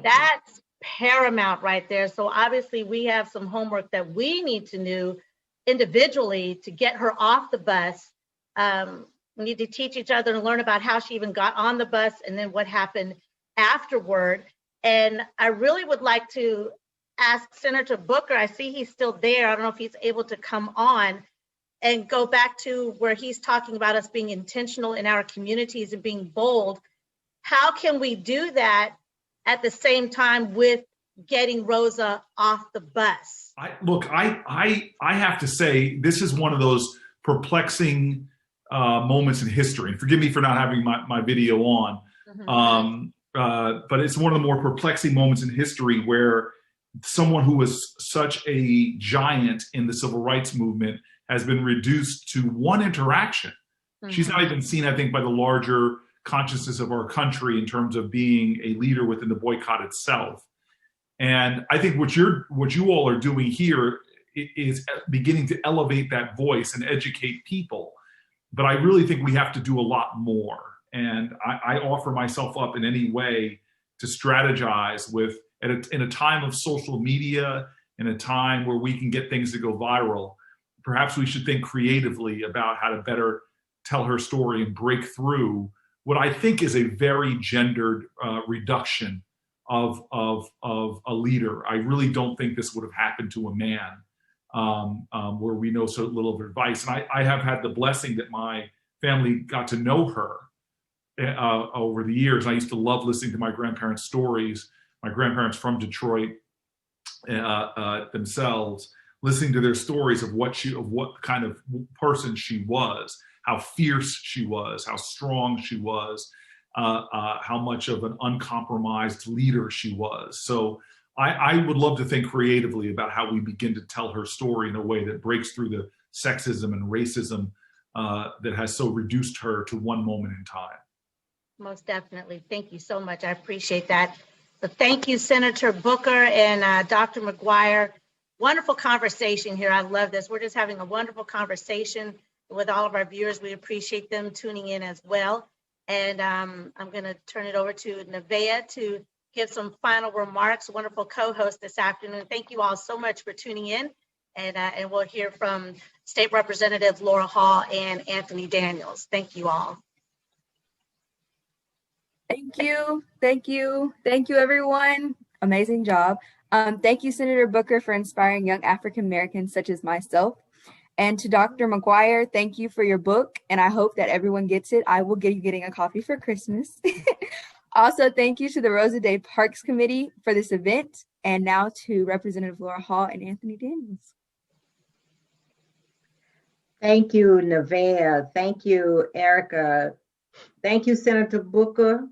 That's paramount right there. So obviously we have some homework that we need to do individually to get her off the bus. We need to teach each other and learn about how she even got on the bus and then what happened afterward. And I really would like to ask Senator Booker, I see he's still there. I don't know if he's able to come on and go back to where he's talking about us being intentional in our communities and being bold. How can we do that at the same time with getting Rosa off the bus? I have to say, this is one of those perplexing moments in history. And forgive me for not having my video on, but it's one of the more perplexing moments in history where someone who was such a giant in the civil rights movement has been reduced to one interaction. She's not even seen, I think, by the larger consciousness of our country in terms of being a leader within the boycott itself. And I think what you all are doing here is beginning to elevate that voice and educate people. But I really think we have to do a lot more. And I offer myself up in any way to strategize with, in a time of social media, in a time where we can get things to go viral, perhaps we should think creatively about how to better tell her story and break through what I think is a very gendered reduction of a leader. I really don't think this would have happened to a man, where we know so little of her advice. And I have had the blessing that my family got to know her over the years. And I used to love listening to my grandparents' stories, my grandparents from Detroit themselves, listening to their stories of what kind of person she was, how fierce she was, how strong she was, how much of an uncompromised leader she was. So I would love to think creatively about how we begin to tell her story in a way that breaks through the sexism and racism that has so reduced her to one moment in time. Most definitely. Thank you so much. I appreciate that. But thank you, Senator Booker and Dr. McGuire. wonderful conversation here. I love this. We're just having a wonderful conversation with all of our viewers. We appreciate them tuning in as well. And I'm going to turn it over to Nevaeh to give some final remarks. Wonderful co-host this afternoon. Thank you all so much for tuning in. And we'll hear from State Representative Laura Hall and Anthony Daniels. Thank you all. Thank you. Thank you. Thank you, everyone. Amazing job. Thank you, Senator Booker, for inspiring young African Americans such as myself. And to Dr. McGuire, thank you for your book. And I hope that everyone gets it. I will get you getting a copy for Christmas. Also, thank you to the Rosa Day Parks Committee for this event. And now to Representative Laura Hall and Anthony Daniels. Thank you, Nevaeh. Thank you, Erica. Thank you, Senator Booker.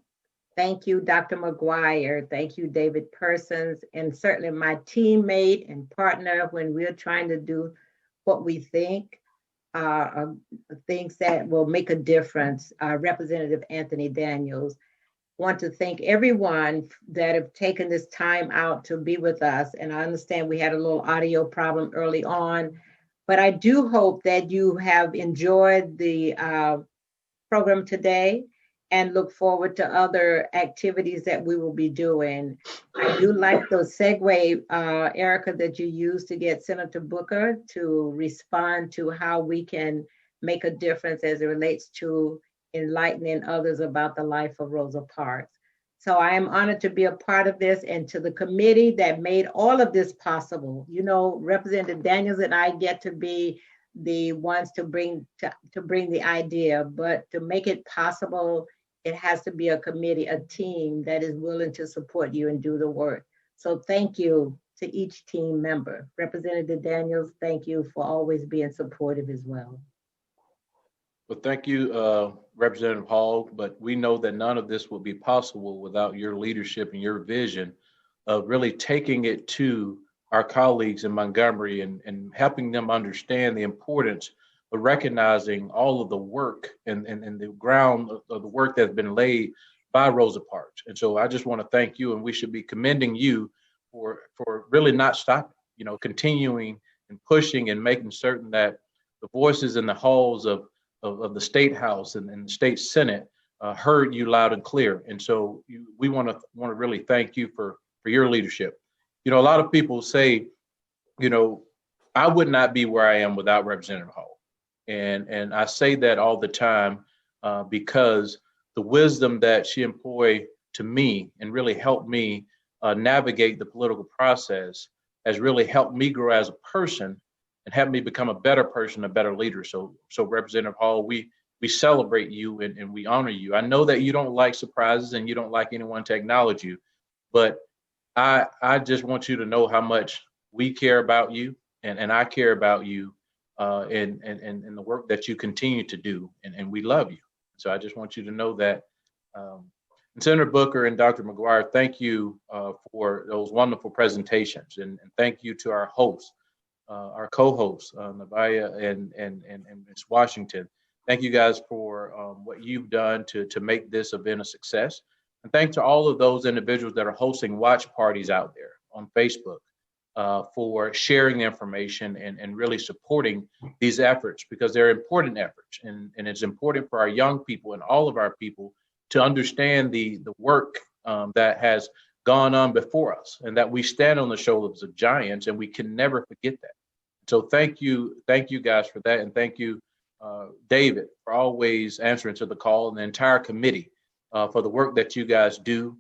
Thank you, Dr. McGuire. Thank you, David Persons, and certainly my teammate and partner when we're trying to do what we think are things that will make a difference. Representative Anthony Daniels. Want to thank everyone that have taken this time out to be with us. And I understand we had a little audio problem early on, but I do hope that you have enjoyed the program today and look forward to other activities that we will be doing. I do like the segue, Erica, that you used to get Senator Booker to respond to how we can make a difference as it relates to enlightening others about the life of Rosa Parks. So I am honored to be a part of this, and to the committee that made all of this possible. You know, Representative Daniels and I get to be the ones to bring the idea, but to make it possible, it has to be a committee, a team that is willing to support you and do the work. So thank you to each team member. Representative Daniels, thank you for always being supportive as well. Well, thank you, Representative Hall, but we know that none of this would be possible without your leadership and your vision of really taking it to our colleagues in Montgomery and helping them understand the importance of recognizing all of the work and the ground of the work that's been laid by Rosa Parks. And so I just want to thank you, and we should be commending you for really not stopping, you know, continuing and pushing and making certain that the voices in the halls of the State House and the State Senate heard you loud and clear. And so we want to really thank you for your leadership. You know, a lot of people say, you know, I would not be where I am without Representative Hall. And I say that all the time because the wisdom that she employed to me and really helped me navigate the political process has really helped me grow as a person and helped me become a better person, a better leader. So Representative Hall, we celebrate you and we honor you. I know that you don't like surprises and you don't like anyone to acknowledge you, but I just want you to know how much we care about you and I care about you and the work that you continue to do, and we love you. So I just want you to know that. And Senator Booker and Dr. McGuire, thank you for those wonderful presentations, and thank you to our hosts, our co-hosts, Nevaeh and Ms. Washington. Thank you guys for what you've done to make this event a success. And thanks to all of those individuals that are hosting watch parties out there on Facebook for sharing the information and really supporting these efforts, because they're important efforts. And it's important for our young people and all of our people to understand the work that has gone on before us, and that we stand on the shoulders of giants, and we can never forget that. So thank you guys for that, and thank you, David, for always answering to the call, and the entire committee for the work that you guys do.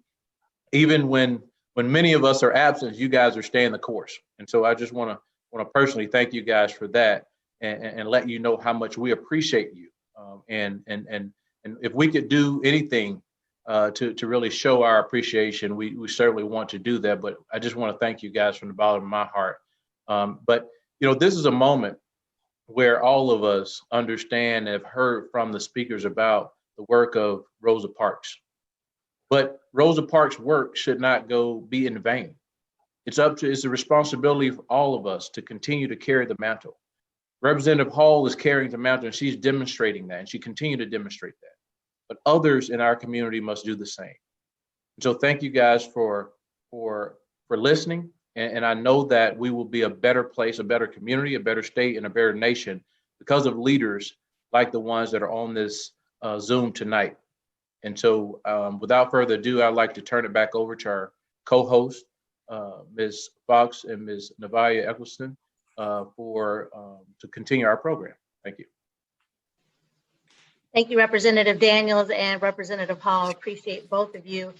Even when many of us are absent, you guys are staying the course. And so I just want to personally thank you guys for that, and let you know how much we appreciate you. And if we could do anything to really show our appreciation, we certainly want to do that. But I just want to thank you guys from the bottom of my heart. But you know, this is a moment where all of us understand and have heard from the speakers about the work of Rosa Parks. But Rosa Parks' work should not be in vain. It's a responsibility for all of us to continue to carry the mantle. Representative Hall is carrying the mantle, and she's demonstrating that, and she continues to demonstrate that. But others in our community must do the same. And so thank you guys for listening. And I know that we will be a better place, a better community, a better state, and a better nation because of leaders like the ones that are on this Zoom tonight. And so without further ado, I'd like to turn it back over to our co-host, Ms. Fox and Ms. Navaya Eccleston, to continue our program. Thank you. Thank you, Representative Daniels and Representative Hall. Appreciate both of you.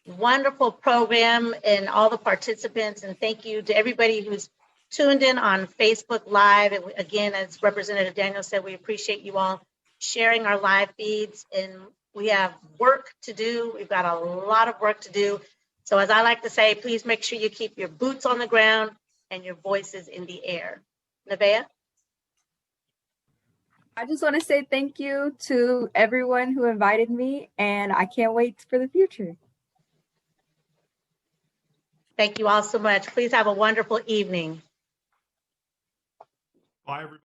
Wonderful program and all the participants. And thank you to everybody who's tuned in on Facebook Live. And again, as Representative Daniels said, we appreciate you all sharing our live feeds. And we have work to do. We've got a lot of work to do. So as I like to say, please make sure you keep your boots on the ground and your voices in the air. Nevaeh? I just want to say thank you to everyone who invited me, and I can't wait for the future. Thank you all so much. Please have a wonderful evening. Bye, everybody.